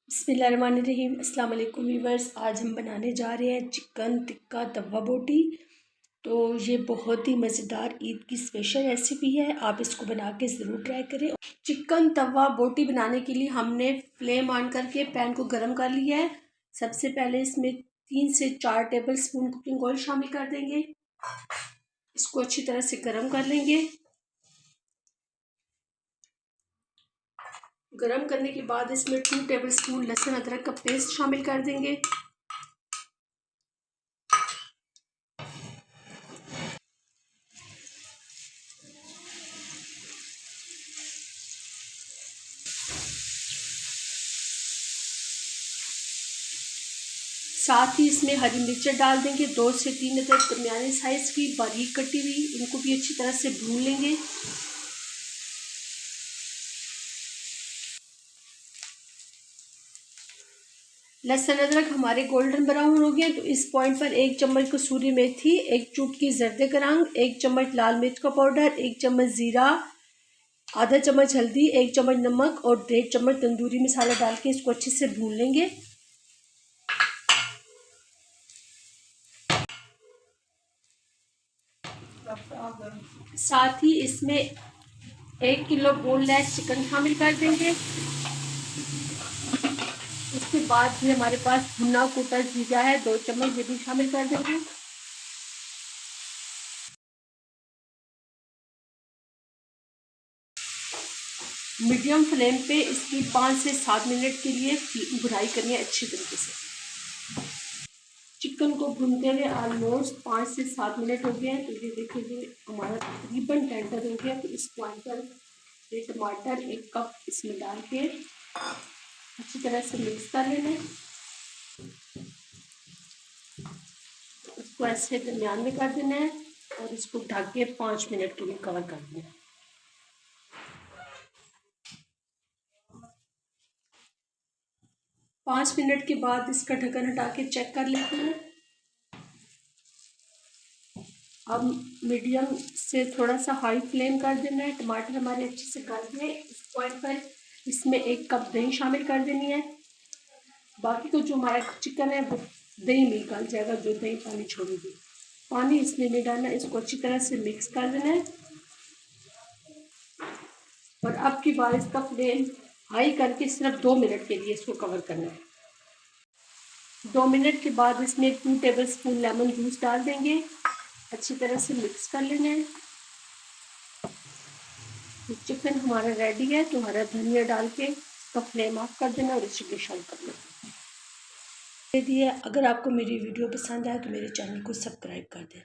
बिस्मिल्लाहिर्रहमानिर्रहीम। अस्सलाम वालेकुम व्यूअर्स। आज हम बनाने जा रहे हैं चिकन टिक्का तवा बोटी। तो ये बहुत ही मज़ेदार ईद की स्पेशल रेसिपी है, आप इसको बना के ज़रूर ट्राई करें। चिकन तवा बोटी बनाने के लिए हमने फ्लेम ऑन करके पैन को गर्म कर लिया है। सबसे पहले इसमें 3 से 4 टेबल स्पून कुकिंग ऑयल शामिल कर देंगे। इसको अच्छी तरह से गर्म कर लेंगे। गरम करने के बाद इसमें 2 टेबल स्पून लहसुन अदरक का पेस्ट शामिल कर देंगे। साथ ही इसमें हरी मिर्च डाल देंगे, 2 से 3 अदरक दरमियाने साइज़ की बारीक कटी हुई। इनको भी अच्छी तरह से भून लेंगे। लहसुन अदरक हमारे गोल्डन ब्राउन हो गए। तो इस पॉइंट पर 1 चम्मच कसूरी मेथी, 1 चुटकी जर्दे करांग, 1 चम्मच लाल मिर्च का पाउडर, 1 चम्मच ज़ीरा, आधा चम्मच हल्दी, 1 चम्मच नमक और 1.5 चम्मच तंदूरी मसाला डाल के इसको अच्छे से भून लेंगे। साथ ही इसमें 1 किलो बोनलेस चिकन शामिल कर देंगे। उसके बाद भी हमारे पास भुना कुटा जीरा है, 2 चम्मच, ये भी शामिल कर देंगे। मीडियम फ्लेम पे इसकी 5 से 7 मिनट के लिए भुनाई करनी है अच्छी तरीके से। चिकन को भूनते हुए ऑलमोस्ट 5 से 7 मिनट हो गए हैं। तो ये देखिए हमारा तकरीबन टेंडर हो गया। तो इस पॉइंट पर ये टमाटर 1 कप इसमें डाल के अच्छी तरह से मिक्स कर लेना है। इसको ऐसे दरमियान में कर देना है और इसको ढक के 5 मिनट के लिए कवर कर देना है। 5 मिनट के बाद इसका ढक्कन हटा के चेक कर लेते हैं। अब मीडियम से थोड़ा सा हाई फ्लेम कर देना है। टमाटर हमारे अच्छे से गल गए। इस पॉइंट पर इसमें 1 कप दही शामिल कर देनी है। बाकी तो जो हमारा चिकन है वो दही में गल जाएगा, जो दही पानी छोड़ेगी। पानी इसमें नहीं डालना, इसको अच्छी तरह से मिक्स कर देना है। और अब की बार इसका फ्लेम हाई करके सिर्फ 2 मिनट के लिए इसको कवर करना है। 2 मिनट के बाद इसमें 2 टेबल स्पून लेमन जूस डाल देंगे। अच्छी तरह से मिक्स कर लेना है। चिकन हमारा रेडी है। तो हरा धनिया डाल के इसका फ्लेम ऑफ कर देना और इसे डिश आउट कर लेना। अगर आपको मेरी वीडियो पसंद आए तो मेरे चैनल को सब्सक्राइब कर दें।